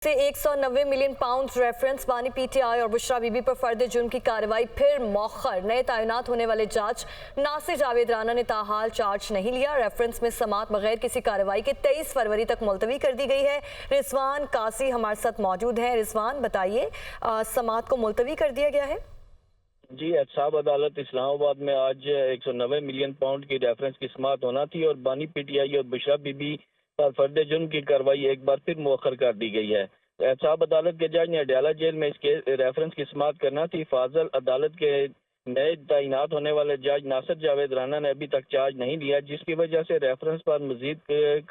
से 190 million pound reference बानी PTI और बुशरा बीबी पर फर्द जुर्म की कार्रवाई फिर मौखर। नए तैनात होने वाले जज नासिर जावेद राना ने ताहाल चार्ज नहीं लिया। रेफरेंस में समात बगैर किसी कार्रवाई के 23 फरवरी तक मुलतवी कर दी गई है। रिजवान कासी हमारे साथ मौजूद हैं। रिजवान, बताइए, समात को मुलतवी कर दिया गया है? जी, एहतसाब अदालत इस्लामाबाद में आज 190 मिलियन पाउंड की रेफरेंस की समात होना थी और बानी पीटीआई और बुशरा बीबी पर फर्द जुर्म की कार्रवाई एक बार फिर मुअख्खर कर दी गई है। एहतसाब अदालत के जज ने अडयाला जेल में इसके रेफरेंस की समात करना थी। फाजल अदालत के नए तैनात होने वाले जज नासिर जावेद राना ने अभी तक चार्ज नहीं लिया, जिसकी वजह से रेफरेंस पर मजीद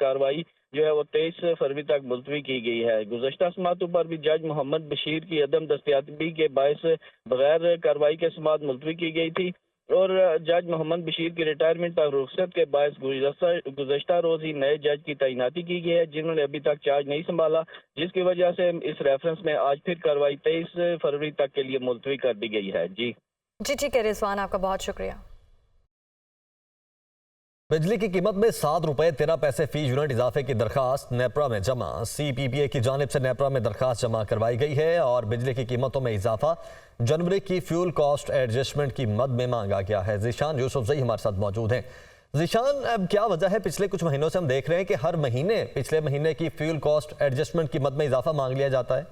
कार्रवाई जो है वो 23 फरवरी तक मुलतवी की गई है। गुज़श्ता समातों पर भी जज मोहम्मद बशीर की अदम दस्तयाबी के बायस बगैर कार्रवाई के समात मुलतवी की गई थी और जज मोहम्मद बशीर की रिटायरमेंट पर रुखसत के बायस गुज़श्ता रोज ही नए जज की तैनाती की गई है, जिन्होंने अभी तक चार्ज नहीं संभाला, जिसकी वजह से इस रेफरेंस में आज फिर कार्रवाई 23 फरवरी तक के लिए मुलतवी कर दी गई है। जी ठीक है रिजवान, आपका बहुत शुक्रिया। बिजली की कीमत में 7 रुपए 13 पैसे फी यूनिट इजाफे की दरखास्त नेपरा में जमा। CPPA की जानिब से नेपरा में दरखास्त जमा करवाई गई है और बिजली की कीमतों में इजाफा जनवरी की फ्यूल कॉस्ट एडजस्टमेंट की मद में मांगा गया है। ज़ीशान यूसुफजई हमारे साथ मौजूद हैं। ज़ीशान, अब क्या वजह है? पिछले कुछ महीनों से हम देख रहे हैं कि हर महीने पिछले महीने की फ्यूल कॉस्ट एडजस्टमेंट की मद में इजाफा मांग लिया जाता है।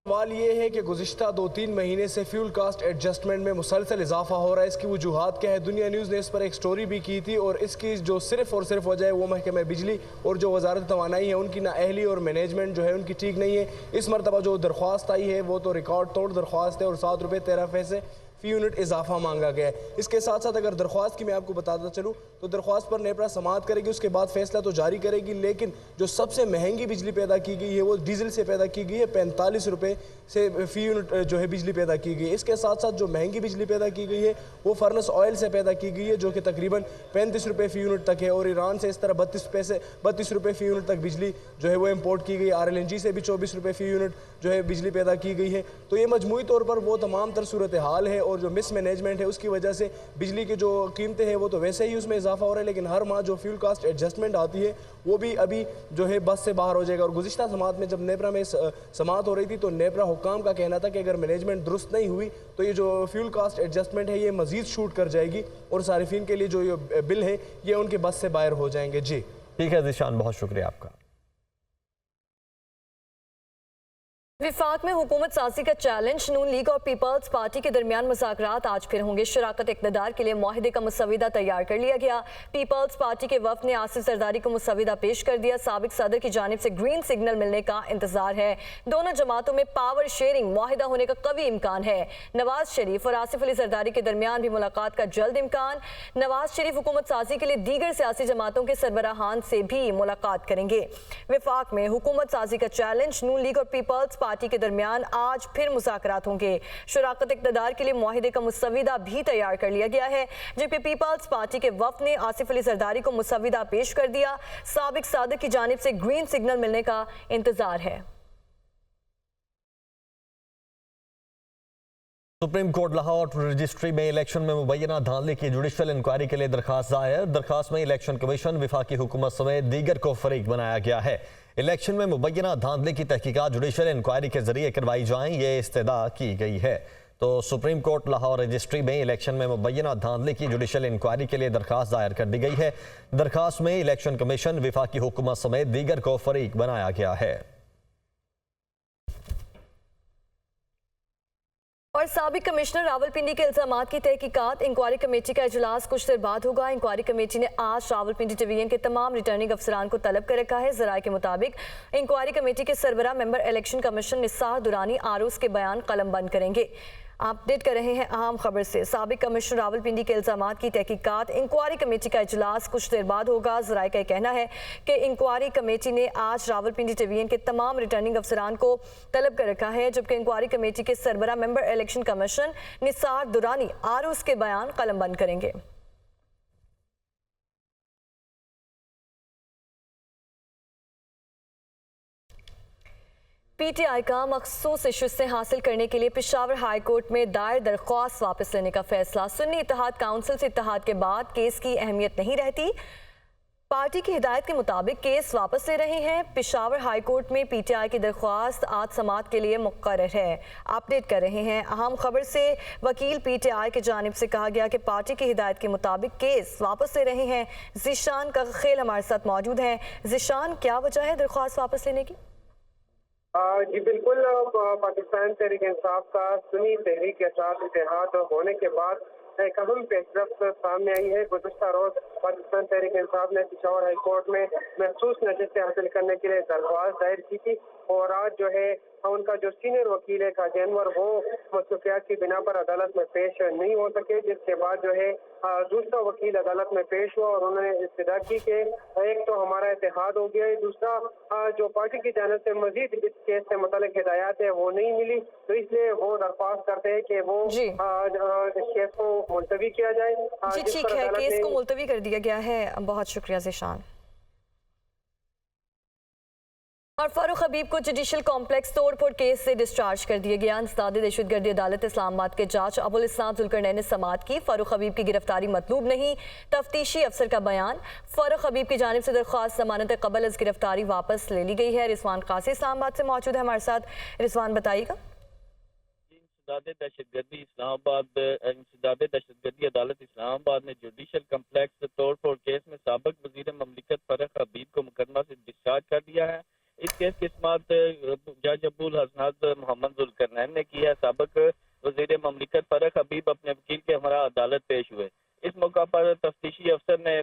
सवाल ये है कि गुज़िश्ता 2-3 महीने से फ्यूल कास्ट एडजस्टमेंट में मुसलसल इजाफा हो रहा है। इसकी वजूहात क्या है? दुनिया न्यूज़ ने इस पर एक स्टोरी भी की थी और इसकी जो सिर्फ और सिर्फ वजह है वो महकमा बिजली और जो वजारत तवानाई है उनकी नाअहली और मैनेजमेंट जो है उनकी ठीक नहीं है। इस मरतबा जो दरख्वास्त आई है वो तो रिकॉर्ड तोड़ दरख्वास्त है और 7 रुपये 13 पैसे फी यूनिट इजाफा मांगा गया है। इसके साथ साथ अगर दरख्वास्त की मैं आपको बताता चलूँ तो दरख्वास्त पर नेपरा समात करेगी, उसके बाद फैसला तो जारी करेगी, लेकिन जो सबसे महंगी बिजली पैदा की गई है वो डीजल से पैदा की गई है। 45 रुपये से फी यूनिट जो है बिजली पैदा की गई है। इसके साथ साथ जो महंगी बिजली पैदा की गई है वो फर्नेस ऑयल से पैदा की गई है, जो कि तकरीबन 35 रुपये फी यूनिट तक है। और ईरान से इस तरह 32 रुपये फी यूनिट तक बिजली जो है वो इम्पोर्ट की गई। RLNG से भी 24 रुपये फी यूनिट जो है बिजली पैदा की गई है। तो ये मजमूई तौर पर वो तमाम तर सूरत हाल है और जो मिसमैनेजमेंट है उसकी वजह से बिजली की जो कीमतें हैं वो तो वैसे ही उसमें इजाफा हो रहा है, लेकिन हर माह जो फ्यूल कास्ट एडजस्टमेंट आती है वो भी अभी जो है बस से बाहर हो जाएगा। और गुज़िश्ता समात में जब नेपरा में समात हो रही थी तो नेपरा हुक्काम का कहना था कि अगर मैनेजमेंट दुरुस्त नहीं हुई तो ये जो फ्यूल कास्ट एडजस्टमेंट है ये मजीद शूट कर जाएगी और सारिफिन के लिए जो ये बिल है ये उनके बस से बाहर हो जाएंगे। जी ठीक है ज़ीशान, बहुत शुक्रिया आपका। विफाक में हुकूमत साजी का चैलेंज। नून लीग और पीपल्स पार्टी के दरमियान मुज़ाकरात आज फिर होंगे। शराकत इक़्तिदार के लिए मुआहिदे का मुसविदा तैयार कर लिया गया। पीपल्स पार्टी के वफ़द ने आसिफ जरदारी को मुसविदा पेश कर दिया। साबिक सदर की जानिब से ग्रीन सिग्नल मिलने का इंतजार है। दोनों जमातों में पावर शेयरिंग मुआहिदा होने का कवी इम्कान है। नवाज शरीफ और आसिफ अली जरदारी के दरमियान भी मुलाकात का जल्द इम्कान। नवाज शरीफ हुकूमत साजी के लिए दीगर सियासी जमातों के सरबराहान से भी मुलाकात करेंगे। विफाक में हुकूमत साजी का चैलेंज। नून लीग और पीपल्स पार्टी के दरमियान आज फिर मुज़ाकरात होंगे। शराकत इक़्तिदार के लिए मुआहिदे का मुसविदा भी तैयार कर लिया गया है, जबकि पीपल्स पार्टी के वफ़द ने आसिफ अली जरदारी को मुसविदा पेश कर दिया। साबिक सदर की जानिब से ग्रीन सिग्नल मिलने का इंतजार है। सुप्रीम कोर्ट लाहौर रजिस्ट्री में इलेक्शन में मुबैना धांधली की जुडिशल इंक्वायरी के लिए दरखास्त दायर। दरखास्त में इलेक्शन कमीशन, वफाकी हुकूमत समेत दीगर को फरीक बनाया गया है। इलेक्शन में मुबैना धांधली की तहकीकात जुडिशल इंक्वायरी के जरिए करवाई जाएं, ये इस्तदा की गई है। तो सुप्रीम कोर्ट लाहौर रजिस्ट्री में इलेक्शन में मुबैना धांधली की जुडिशल इंक्वायरी के लिए दरखास्त दायर कर दी गई है। दरखास्त में इलेक्शन कमीशन, वफाकी हुकूमत समेत दीगर को फरीक बनाया गया है। और साबिक कमिश्नर रावलपिंडी के इल्जामात की तहकीकात। इंक्वायरी कमेटी का इजलास कुछ देर बाद होगा। इंक्वायरी कमेटी ने आज रावलपिंडी डिवीजन के तमाम रिटर्निंग अफसरान को तलब कर रखा है। जराये के मुताबिक इंक्वायरी कमेटी के सरबरा member election commission Nisar Durrani आरोज के बयान कलम बंद करेंगे। अपडेट कर रहे हैं अहम खबर से। साबिक कमिश्नर रावलपिंडी के इल्जामात की तहकीकात। इंक्वायरी कमेटी का इजलास कुछ देर बाद होगा। जराये का कहना है कि इंक्वायरी कमेटी ने आज रावलपिंडी डिवीजन के तमाम रिटर्निंग अफसरान को तलब कर रखा है, जबकि इंक्वायरी कमेटी के सरबरा member election commission Nisar Durrani आरोज के बयान कलम बंद करेंगे। पीटीआई का मखसूस शिस्तें हासिल करने के लिए पेशावर हाई कोर्ट में दायर दरख्वास्त वापस लेने का फैसला। सुन्नी इत्तेहाद काउंसिल से इत्तेहाद के बाद केस की अहमियत नहीं रहती। पार्टी की हिदायत के मुताबिक केस वापस ले रहे हैं। पेशावर हाई कोर्ट में पीटीआई की दरख्वास्त आज समाअत के लिए मुकर्रर है। अपडेट कर रहे हैं अहम खबर से। वकील पीटीआई की जानिब से कहा गया कि पार्टी की हिदायत के मुताबिक केस वापस ले रहे हैं। ज़ीशान का खेल हमारे साथ मौजूद है। ज़ीशान, क्या वजह है दरख्वास्त वापस लेने की? जी बिल्कुल, पाकिस्तान तहरीक इंसाफ का सुन्नी तहरीक के साथ इत्तेहाद होने के बाद एक अहम पेशरफ्त सामने आई है। गुज़श्ता रोज पाकिस्तान तहरीक इंसाफ ने पेशावर हाई कोर्ट में महसूस नशिस्तें हासिल करने के लिए दरख्वास्त दायर की थी और आज जो है उनका जो सीनियर वकील है काजी अनवर, वो मसरूफियात की बिना पर अदालत में पेश नहीं हो सके, जिसके बाद जो है दूसरा वकील अदालत में पेश हुआ और उन्होंने इस्तदा की कि एक तो हमारा इत्तेहाद हो गया है, दूसरा जो पार्टी की जानिब से मजीद इस केस से मुतालिक हिदायत है वो नहीं मिली, तो इसलिए वो दरख्वास्त करते हैं कि वो इस केस को मुलतवी किया जाए। जी ठीक है, केस को मुलतवी कर दिया गया है। बहुत शुक्रिया ज़ीशान। और फारूक हबीब को जुडिशल कॉम्प्लेक्स तोड़फोड़ केस से डिस्चार्ज कर दिया गया। इंसदादे दहशतगर्दी अदालत इस्लामाबाद के जज अबुल इस्लाम जुल्करनैन ने समाअत की। फारूक हबीब की गिरफ्तारी मतलूब नहीं, तफ्तीशी अफसर का बयान। फारूक हबीब की जानिब से दरख्वास्त जमानत कबल अज गिरफ्तारी वापस ले ली गई है। रिजवान कासी इस्लामाबाद से मौजूद है हमारे साथ। रिजवान, बताइएगा। इंसदादे दहशतगर्दी अदालत इस्लामाबाद ने जुडिशल कम्प्लेक्स तोड़फोड़ केस में साबिक वजीर ममलिकत फारूक हबीब को मुकदमा से डिस्चार्ज कर दिया है। इस केस की समाअत जज अबुल हसनात मोहम्मद जुल्करनैन ने की है। साबिक वजीर ममलिकत फारूक हबीब अपने वकील के हमरा अदालत पेश हुए। इस मौका पर तफ्तीशी अफसर ने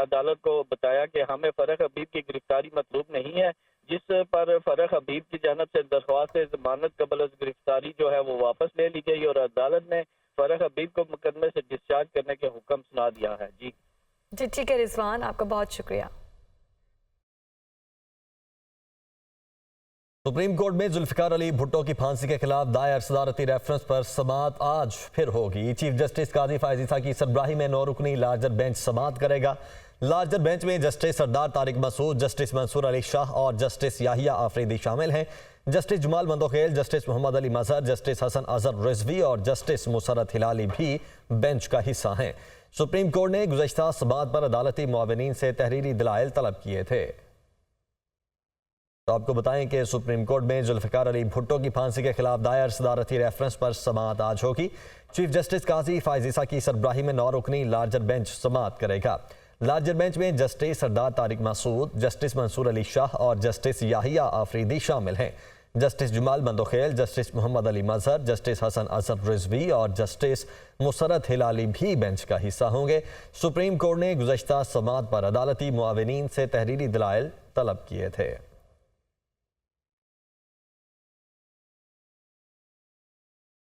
अदालत को बताया कि हमें फारूक हबीब की गिरफ्तारी मतलूब नहीं है, जिस पर फारूक हबीब की जानिब से दरख्वास्त जमानत कबल अज गिरफ्तारी जो है वो वापस ले ली गई और अदालत ने फारूक हबीब को मुकदमे से डिस्चार्ज करने के हुक्म सुना दिया है। जी ठीक है रिजवान, आपका बहुत शुक्रिया। सुप्रीम कोर्ट में जुल्फिकार अली भुट्टो की फांसी के खिलाफ दायर सदारती रेफरेंस पर समाअत आज फिर होगी। चीफ जस्टिस काजी फायज ईसा की सरबराही में 9 रुकनी लार्जर बेंच समाअत करेगा। लार्जर बेंच में जस्टिस सरदार तारिक मसूद, जस्टिस मंसूर अली शाह और जस्टिस याहिया आफरीदी शामिल हैं। जस्टिस जमाल मंदोखेल, जस्टिस मोहम्मद अली मजहर, जस्टिस हसन अजहर रिजवी और जस्टिस मुसरत हिलाली भी बेंच का हिस्सा हैं। सुप्रीम कोर्ट ने गुज़श्ता समाअत पर अदालती मुआविनीन से तहरीरी दलाइल तलब किए थे। तो आपको बताएं कि सुप्रीम कोर्ट में जुल्फिकार अली भुट्टो की फांसी के खिलाफ दायर सदारती रेफरेंस पर समाअत आज होगी। चीफ जस्टिस काजी फायज ईसा की सरबराही में 9 रुकनी लार्जर बेंच समाअत करेगा। लार्जर बेंच में जस्टिस सरदार तारिक मसूद, जस्टिस मंसूर अली शाह और जस्टिस याहिया आफरीदी शामिल हैं। जस्टिस जमाल मंदोखेल, जस्टिस मोहम्मद अली मजहर, जस्टिस हसन अजहर रिजवी और जस्टिस मुसरत हिलाली भी बेंच का हिस्सा होंगे। सुप्रीम कोर्ट ने गुज़श्ता समाअत पर अदालती मुआविनीन से तहरीरी दलाइल तलब किए थे।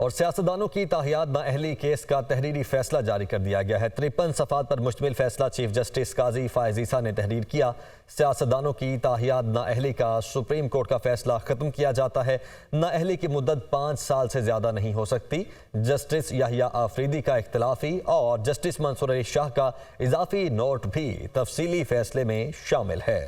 और सियासतदानों की ताहियात नाअहली केस का तहरीरी फैसला जारी कर दिया गया है। 53 सफ़ात पर मुश्तमिल फैसला चीफ जस्टिस काजी फायज ईसा ने तहरीर किया। सियासतदानों की ताहियात नाअहली का सुप्रीम कोर्ट का फैसला ख़त्म किया जाता है। नाअहली की मुद्दत 5 साल से ज़्यादा नहीं हो सकती। जस्टिस याहिया आफरीदी का इख्तिलाफी और जस्टिस मंसूर अली शाह का इजाफी नोट भी तफसीली फैसले में शामिल है।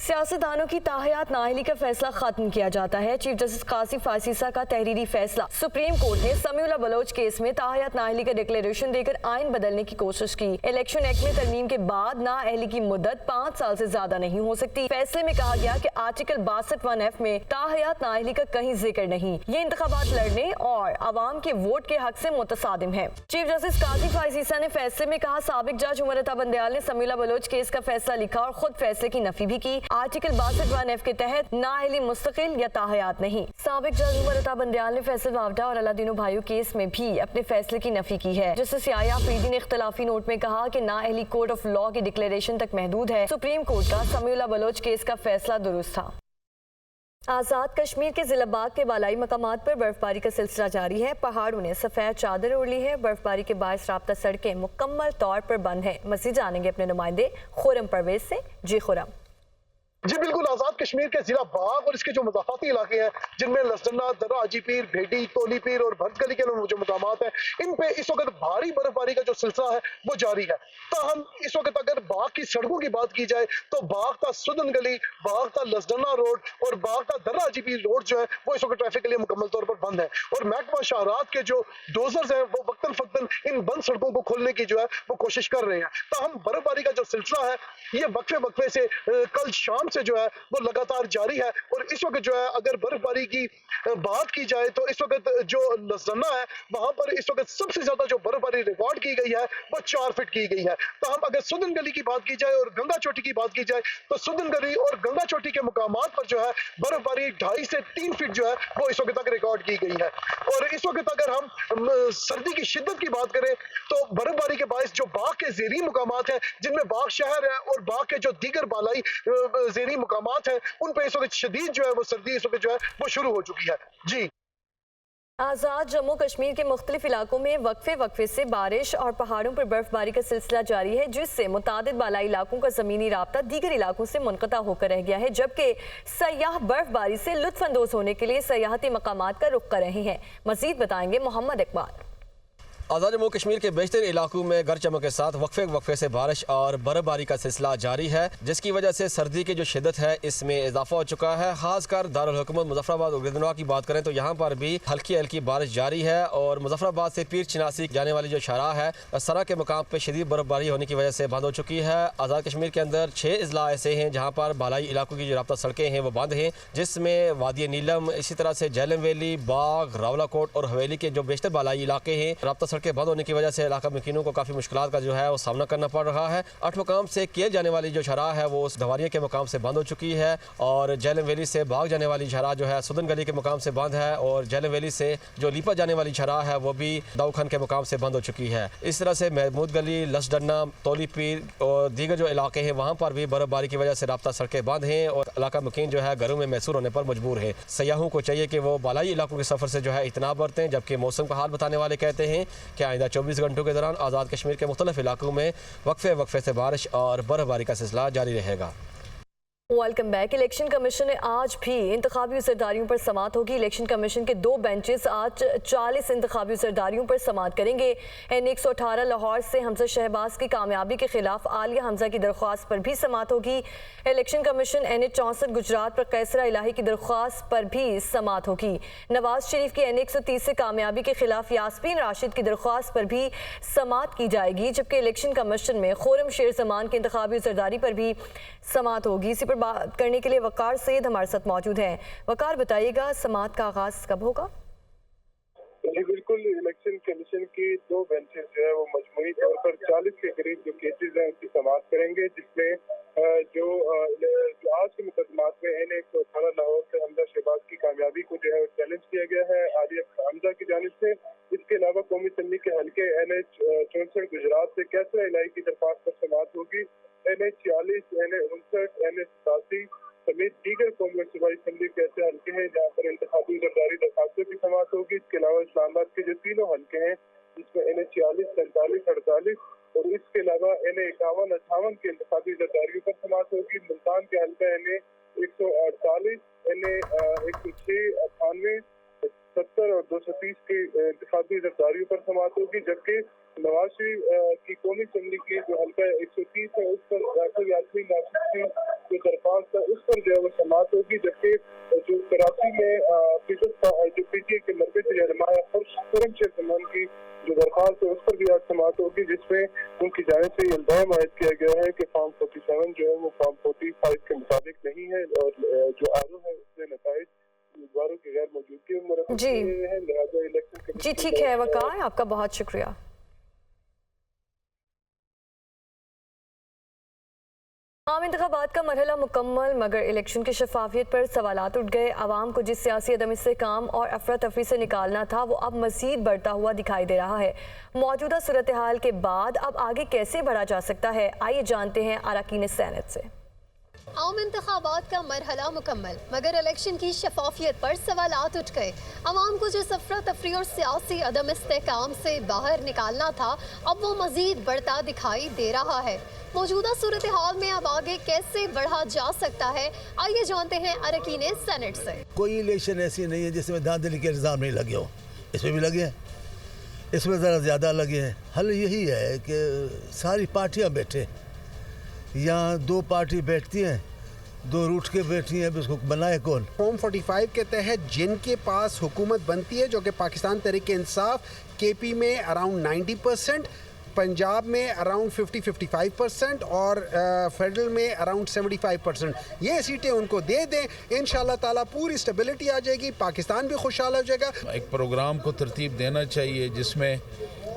सियासतदानों की ताहियात नाअहली का फैसला खत्म किया जाता है। चीफ जस्टिस काजी फायज ईसा का तहरीरी फैसला। सुप्रीम कोर्ट ने समीउल्लाह बलोच केस में ताहियात नाअहली का डिक्लेरेशन देकर आइन बदलने की कोशिश की। इलेक्शन एक्ट में तरमीम के बाद नाअहली की मुद्दत 5 साल से ज्यादा नहीं हो सकती। फैसले में कहा गया कि आर्टिकल 62(1)(f) में ताहियात नाअहली का कहीं जिक्र नहीं। ये इंतखाबात लड़ने और अवाम के वोट के हक से मुतसादिम है। चीफ जस्टिस काजी फायज ईसा ने फैसले में कहा, साबिक जज उमर अता बंदयाल ने समीउल्लाह बलोच केस का फैसला लिखा और खुद फैसले की नफी भी की। आर्टिकल 62(1)(f) के तहत नाअहली मुस्तकिल या ताहियात नहीं। साबिक जज उमर अता बंदयाल ने फैसल वावडा और अलादीनो भाइयों केस में भी अपने फैसले की नफी की है। जस्टिस याहिया आफरीदी ने इख्तिलाफी नोट में कहा कि नाअहली कोर्ट ऑफ लॉ की डिक्लेरेशन तक महदूद है। सुप्रीम कोर्ट का समीउल्लाह बलोच केस का फैसला दुरुस्त था। आज़ाद कश्मीर के जिला बाग के बालाई मकामात पर बर्फबारी का सिलसिला जारी है। पहाड़ों ने सफ़ेद चादर ओढ़ ली है। बर्फबारी के बायस राब्ता सड़कें मुकम्मल तौर पर बंद हैं। मज़ीद जानेंगे अपने नुमाइंदे खुरम परवेज से। जी खुरम। जी बिल्कुल, आज़ाद कश्मीर के जिला बाग और इसके जो मज़ाफ़ाती इलाके हैं, जिनमें लसडन्ना, दर्रा हाजी पीर, भेड़ी, तोली पीर और भरतगली के जो मकामात हैं, इन पे इस वक्त भारी बर्फबारी का जो सिलसिला है वो जारी है। ताहम इस वक्त अगर बाग की सड़कों की बात की जाए तो बाग का सुदन गली, बाग का लसडन्ना रोड और बाग का दर्रा हाजी पीर रोड जो है वो इस वक्त ट्रैफिक के लिए मुकम्मल तौर पर बंद है। और महकमा शाहरात के जो डोजर्स हैं वो वक्तन फक्तन इन बंद सड़कों को खोलने की जो है वो कोशिश कर रहे हैं। ताहम बर्फबारी का जो सिलसिला है ये वक्फे वक्फे से कल शाम से जो है वो लगातार जारी है। और इस वक्त जो है अगर बर्फबारी की बात की जाए तो इस वक्त जो लसडन्ना है वहां पर इस वक्त सबसे ज्यादा जो बर्फबारी रिकॉर्ड की गई है वो 4 फीट की गई है। तो हम अगर सुदन गली की बात की जाए और गंगा चोटी की बात की जाए तो सुदन गली और गंगा चोटी के मुकामात पर जो है बर्फबारी 2.5 से 3 फीट जो है वो इस वक्त तक रिकॉर्ड की गई है। और इस वक्त अगर हम सर्दी की शिद्दत की बात करें तो बर्फबारी के बायस जो बाग के ज़ेरी मुकामात हैं, जिनमें बाग शहर है और बाग के जो दीगर बालाई ज़ेरी मुकामात हैं, उन पे इस वक्त शदीद जो है वो सर्दी इस वक्त जो है वो शुरू हो चुकी है। जी आज़ाद जम्मू कश्मीर के मुख्तलिफ इलाकों में वक्फे वक्फे से बारिश और पहाड़ों पर बर्फबारी का सिलसिला जारी है, जिससे मुतादिद बालाई इलाकों का ज़मीनी राब्ता दीगर इलाकों से मुनक़ता होकर रह गया है, जबकि सयाह बर्फबारी से लुत्फ़अंदोज़ होने के लिए सयाहती मकामात का रुख कर रहे हैं। मज़ीद बताएंगे मोहम्मद इकबाल। आज़ाद जम्मू कश्मीर के बेशतर इलाकों में गरज चमक के साथ वक्फे वक्फे से बारिश और बर्फबारी का सिलसिला जारी है, जिसकी वजह से सर्दी की जो शिद्दत है इसमें इजाफा हो चुका है। खासकर दारुल हुकूमत मुजफ्फराबाद और गिरदनवा की बात करें तो यहाँ पर भी हल्की हल्की बारिश जारी है। और मुजफ्फराबाद से पीर चिनासी जाने वाली जो शाहराह है सरा के मकाम पर शदीद बर्फबारी होने की वजह से बंद हो चुकी है। आज़ाद कश्मीर के अंदर 6 अजला ऐसे हैं जहाँ पर बालाई इलाकों की जो राब्ता सड़कें हैं वो बंद हैं, जिसमें वादी नीलम, इसी तरह से झेलम वैली, बाग, रावलाकोट और हवेली के जो बेशतर बालाई इलाके हैं राब्ता सड़कें बंद होने की वजह से इलाका मकीनों को काफ़ी मुश्किलात का जो है वो सामना करना पड़ रहा है। 8 मकाम से केल जाने वाली जो शराह है वो उस धवारिया के मकाम से बंद हो चुकी है। और झेलम वैली से बाग जाने वाली शराह जो है सुदन गली के मकाम से बंद है। और झेलम वैली से जो लीपा जाने वाली शराह है वो भी दाऊखान के मकाम से बंद हो चुकी है। इस तरह से महमूद गली, लसडन्ना, तोली पीर और दीगर जो इलाके हैं वहाँ पर भी बर्फबारी की वजह से राब्ता सड़कें बंद हैं और इलाका मकीन जो है घरों में महसूर होने पर मजबूर है। सयाहों को चाहिए कि वो बालाई इलाकों के सफ़र से जो है इतना बरतें, जबकि मौसम का हाल बताने वाले कहते हैं कि आइंदा 24 घंटों के दौरान आज़ाद कश्मीर के मुख्तलिफ इलाकों में वक्फे वक्फे से बारिश और बर्फबारी का सिलसिला जारी रहेगा। Welcome back. इलेक्शन कमीशन ने आज भी इंतखाबी सरदारियों पर समात होगी। इलेक्शन कमीशन के 2 बेंचेस आज 40 इंतखाबी सरदारियों पर समात करेंगे। N118 लाहौर से हमजा शहबाज की कामयाबी के खिलाफ आलिया हमजा की दरख्वास्त पर भी समात होगी। इलेक्शन कमीशन NH64 गुजरात पर कैसरा इलाही की दरख्वास्त पर भी समात होगी। नवाज शरीफ की N130 से कामयाबी के खिलाफ यास्मीन राशिद की दरख्वास्त पर भी समात की जाएगी, जबकि इलेक्शन कमीशन में खुर्रम शेर जमान की इंतखाबी सरदारी पर भी समात होगी। इसी पर बात करने के लिए वकार सैयद हमारे साथ मौजूद हैं। वकार, बताइएगा समात का आगाज कब होगा? जी बिल्कुल, इलेक्शन कमीशन की 2 बेंचेस जो है वो मजमूई तौर पर 40 के करीब जो केसेज हैं उनकी समात करेंगे, जिसमें जो आज के मुकदमात में N118 लाहौर से हमजा शहबाज की कामयाबी को जो है चैलेंज किया गया है आलिया हमजा की जानिब से। इसके अलावा कौमी असम्बली के हल्के NH64 गुजरात से कैसरा इलाही की दरख्वास्त पर समात होगी। NH40, NH59, NH87 समेत दीगर कौमी सूबाई असम्बली के ऐसे हल्के हैं जहाँ पर इंतखाबी सरदारी दरखास्तों की समात होगी। इसके अलावा इस्लामाबाद के जो 3 हल्के हैं जिसमें NH40, 47, 48 और इसके अलावा N51, 58 के इंतखाबी सरदारियों पर समात होगी। मुल्तान के हल्का N148, N106, 98, 70 और 230 के इंतखाबी सरदारियों पर समात होगी, जबकि नवाज शरीफ की कौमी असम्बली की जो हल्का 130 है उस पर डॉक्टर यास्मीन राशिद की जो दरख्वास्त है उस पर जो है वो समात होगी, जबकि जो कराची में जो PTI के मरकज़ी से रहनुमा है खुर्रम शेर जमान की जो दरख्वास्त है उस पर भी आज समात होगी, जिसमें उनकी जानिब से इल्ज़ाम आयद किया गया है कि फॉर्म 47 जो है वो फॉर्म 45 के मुताबिक नहीं है और जो आरो है उसमें नताइज उम्मीदवारों की गैर मौजूदगी में मुरतब है। लिहाजा इलेक्शन जी ठीक है वकार, आपका बहुत शुक्रिया। आम इंतखाबात का मरहला मुकम्मल, मगर इलेक्शन की शफाफियत पर सवालात उठ गए। आवाम को जिस सियासी अदम इस्तेहकाम और अफरा तफरी से निकालना था वो अब मज़ीद बढ़ता हुआ दिखाई दे रहा है। मौजूदा सूरत हाल के बाद अब आगे कैसे बढ़ा जा सकता है, आइए जानते हैं अरकान सेनेट से। आम इंतखाबात का मरहला मुकम्मल, मगर इलेक्शन की शफाफियत पर सवालात उठ गए। अवाम को जिस अफरा तफरी और सियासी अदम इस्तेहकाम से बाहर निकालना था, अब वो मजीद बढ़ता दिखाई दे रहा है। मौजूदा सूरत हाल में अब आगे कैसे बढ़ा जा सकता है, आइए जानते हैं अरकीन सेनेट से। कोई इलेक्शन ऐसी नहीं है जिसमें धांधली के इल्ज़ाम नहीं लगे हो, इसमें भी लगे हैं, इसमें ज़रा ज़्यादा लगे हैं। हल यही है कि सारी पार्टियाँ बैठे, यहाँ दो पार्टी बैठती हैं, दो रूट के बैठी हैं, इसको बनाए कौन? फॉर्म 45 के तहत जिनके पास हुकूमत बनती है, जो कि पाकिस्तान तहरीक इंसाफ, केपी में अराउंड 90%, पंजाब में अराउंड 50-55% और फेडरल में अराउंड 75%, ये सीटें उनको दे दें, इंशाल्लाह ताला पूरी स्टेबिलिटी आ जाएगी, पाकिस्तान भी खुशहाल हो जाएगा। एक प्रोग्राम को तरतीब देना चाहिए जिसमें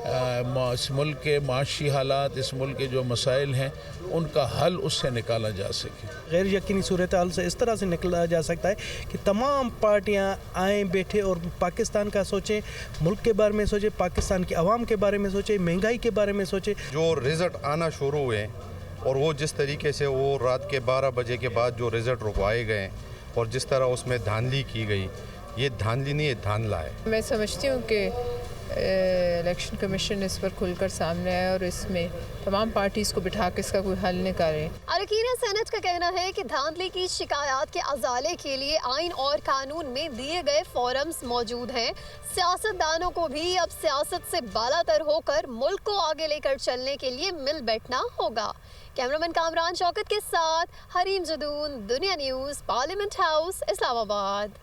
इस मुल्क के माशी हालात, इस मुल्क के जो मसाइल हैं, उनका हल उससे निकाला जा सके। गैर यकीनी सूरत हाल से इस तरह से निकला जा सकता है कि तमाम पार्टियां आएँ, बैठे और पाकिस्तान का सोचें, मुल्क के बारे में सोचें, पाकिस्तान के अवाम के बारे में सोचें, महंगाई के बारे में सोचें। जो रिज़ल्ट आना शुरू हुए और वो जिस तरीके से वो रात के 12 बजे के बाद जो रिज़ल्ट रुकवाए गए और जिस तरह उसमें धांधली की गई, ये धांधली नहीं, ये धांधला है। मैं समझती हूँ कि इलेक्शन कमीशन इस पर खुलकर सामने आए और इसमें तमाम पार्टीज़ को बिठा के इसका कोई हल निकालें। अरकीन सेनेट का कहना है कि धांधली की शिकायत के अजाले के लिए आइन और कानून में दिए गए फोरम्स मौजूद हैं। सियासतदानों को भी अब सियासत से बालातर होकर मुल्क को आगे लेकर चलने के लिए मिल बैठना होगा। कैमरामैन कामरान शौकत के साथ हरीम जदून, दुनिया न्यूज़, पार्लियामेंट हाउस, इस्लामाबाद।